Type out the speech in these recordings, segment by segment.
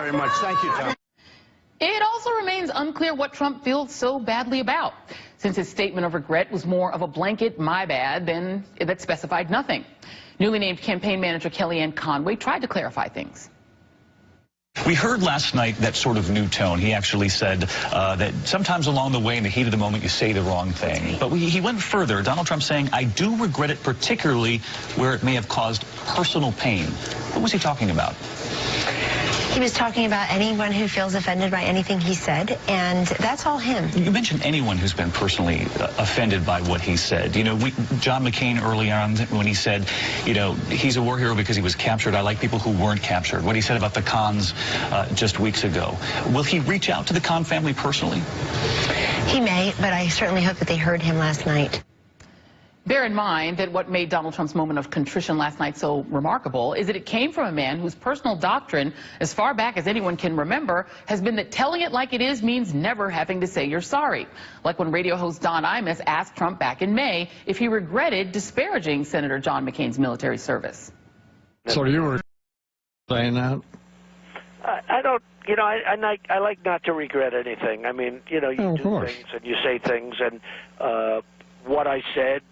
very much. Thank you, Tom. It also remains unclear what Trump feels so badly about, since his statement of regret was more of a blanket "my bad" than that specified nothing. Newly named campaign manager Kellyanne Conway tried to clarify things. We heard last night that sort of new tone. He actually said that sometimes along the way, in the heat of the moment, you say the wrong thing. But he went further. Donald Trump saying, "I do regret it, particularly where it may have caused personal pain." What was he talking about? He was talking about anyone who feels offended by anything he said, and that's all him. You mentioned anyone who's been personally offended by what he said. You know, John McCain early on when he said, you know, he's a war hero because he was captured. I like people who weren't captured. What he said about the Khans just weeks ago. Will he reach out to the Khan family personally? He may, but I certainly hope that they heard him last night. Bear in mind that what made Donald Trump's moment of contrition last night so remarkable is that it came from a man whose personal doctrine, as far back as anyone can remember, has been that telling it like it is means never having to say you're sorry. Like when radio host Don Imus asked Trump back in May if he regretted disparaging Senator John McCain's military service. So you were saying that? I don't, you know, I like not to regret anything. I mean, you know, you do things and you say things, and what I said,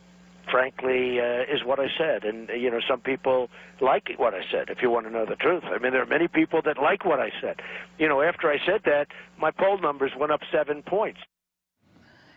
frankly, is what I said. And, you know, some people like what I said, if you want to know the truth. I mean, there are many people that like what I said. You know, after I said that, my poll numbers went up 7 points.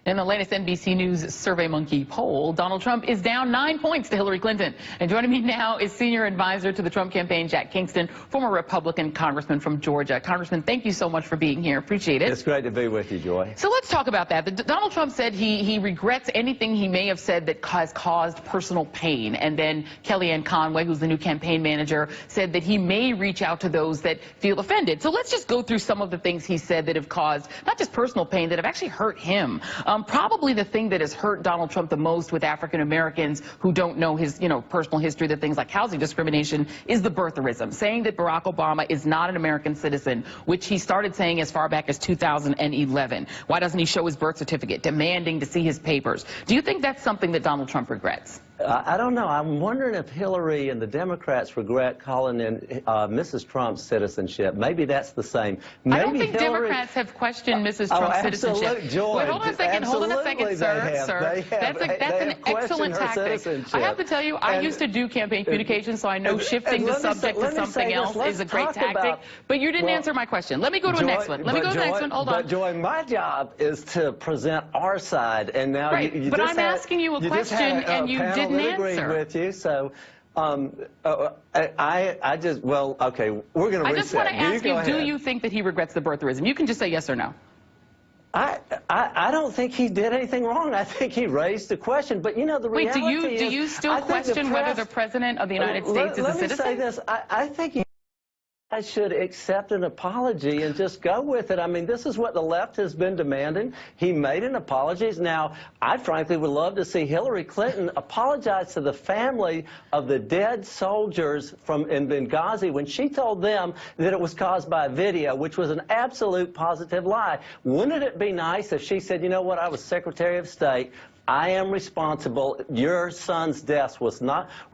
In the latest NBC News SurveyMonkey poll, Donald Trump is down 9 points to Hillary Clinton. And joining me now is senior advisor to the Trump campaign, Jack Kingston, former Republican congressman from Georgia. Congressman, thank you so much for being here. Appreciate it. It's great to be with you, Joy. So let's talk about that. Donald Trump said he regrets anything he may have said that has caused personal pain. And then Kellyanne Conway, who's the new campaign manager, said that he may reach out to those that feel offended. So let's just go through some of the things he said that have caused not just personal pain, that have actually hurt him. Probably the thing that has hurt Donald Trump the most with African Americans who don't know his, you know, personal history, that things like housing discrimination, is the birtherism, saying that Barack Obama is not an American citizen, which he started saying as far back as 2011. Why doesn't he show his birth certificate, demanding to see his papers? Do you think that's something that Donald Trump regrets? I don't know. I'm wondering if Hillary and the Democrats regret calling in Mrs. Trump's citizenship. Maybe that's the same. Maybe I don't think Hillary... Democrats have questioned Mrs. Trump's citizenship. Joy. Wait, hold on a second. Hold on a second, sir. That's an excellent tactic. I have to tell you, I used to do campaign communications, so I know shifting the subject to something else is a great tactic. But you didn't answer my question. Let me go to the next one. Let me go to the next one. Hold on. But Joy, my job is to present our side, and now you but just I'm asking you a question, and you didn't answer. With you, so I just, well, okay, we're going to reset. I just want to ask you, do you think that he regrets the birtherism? You can just say yes or no. I don't think he did anything wrong. I think he raised the question, but you know, the reality is... Wait, do you still question whether the President of the United States is a citizen? Let me say this. I think I should accept an apology and just go with it. I mean, this is what the left has been demanding. He made an apology. Now, I frankly would love to see Hillary Clinton apologize to the family of the dead soldiers in Benghazi when she told them that it was caused by a video, which was an absolute positive lie. Wouldn't it be nice if she said, you know what, I was Secretary of State, I am responsible. Your son's deaths were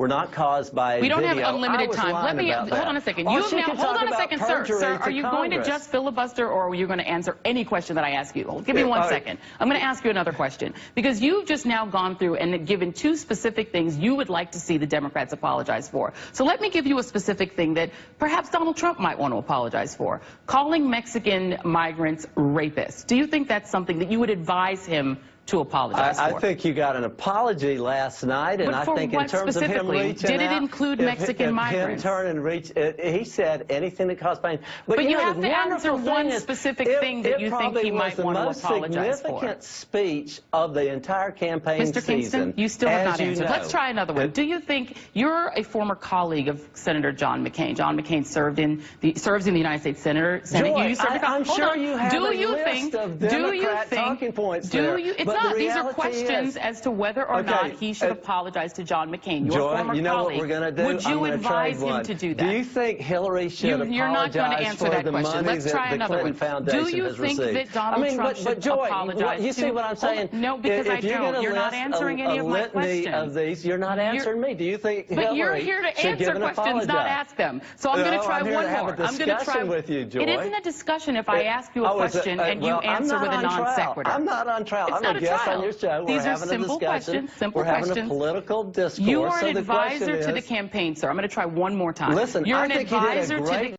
not caused by a video. We don't have unlimited time. Let me hold on a second. Hold on a second, sir. Sir, are you going to just filibuster, or are you going to answer any question that I ask you? Give me 1 second. I'm going to ask you another question, because you've just now gone through and given 2 specific things you would like to see the Democrats apologize for. So let me give you a specific thing that perhaps Donald Trump might want to apologize for: calling Mexican migrants rapists. Do you think that's something that you would advise him to apologize for? I think you got an apology last night, and I think in terms of him reaching did it include Mexican migrants? Him turn and reach, he said anything that caused pain. But you have to answer one specific thing that you think he might want to apologize for. It probably was the most significant speech of the entire campaign season. Mr. Kingston, you still have not answered. Let's try another one. Do you think, you're a former colleague of Senator John McCain. John McCain serves in the United States Senate. Joy, I'm sure you have a list of Democrat talking points there. not. These are reality questions is- as to whether or Okay, not he should apologize to John McCain, your Joy, former you know colleague. what we're going to do? Would you I'm gonna advise trade him one. to do that? Do you think Hillary should You're not going to apologize answer for that the question. money Let's try that the another Clinton one. Foundation Do you has think received? that Donald Trump should Joy, apologize you see to... what I'm saying? No, because I if you're don't. gonna You're not list answering any of my litany questions. of these, you're not answering me. Do you think But Hillary you're here to should give answer an questions, not apology? ask them. So I'm going No, to try I'm here one to have more. a discussion with you, Joy. It isn't a discussion if I ask you a question and you answer with a non sequitur. I'm not on trial. It's I'm not a a guest trial. on your show. These We're are having a simple discussion. questions, simple We're having questions. a political discourse. You are so an the question advisor to the is, campaign, sir. I'm going to try one more time. Listen, You're I an think you did advisor a to great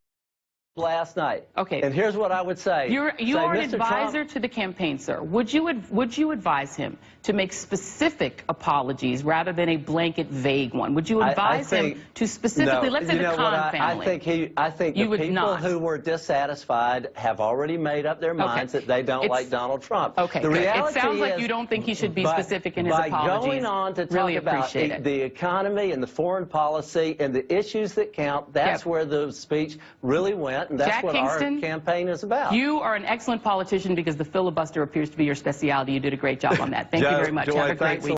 the... last night. Okay. And here's what I would say. You are an Mr. advisor Trump, to the campaign, sir. Would you advise him to make specific apologies rather than a blanket, vague one? Would you advise him to specifically, let's say the Khan family? I think You the would people not. who were dissatisfied have already made up their minds that they don't like Donald Trump. Okay, the good. reality It sounds like is, you don't think he should be specific in his by apologies. going on to talk Really about appreciate it. the economy and the foreign policy and the issues that count, that's where the speech really went, and that's Jack what Kingston, our campaign is about. You are an excellent politician because the filibuster appears to be your specialty. You did a great job on that. Thank you very much. Joy, Have a great thanks a week.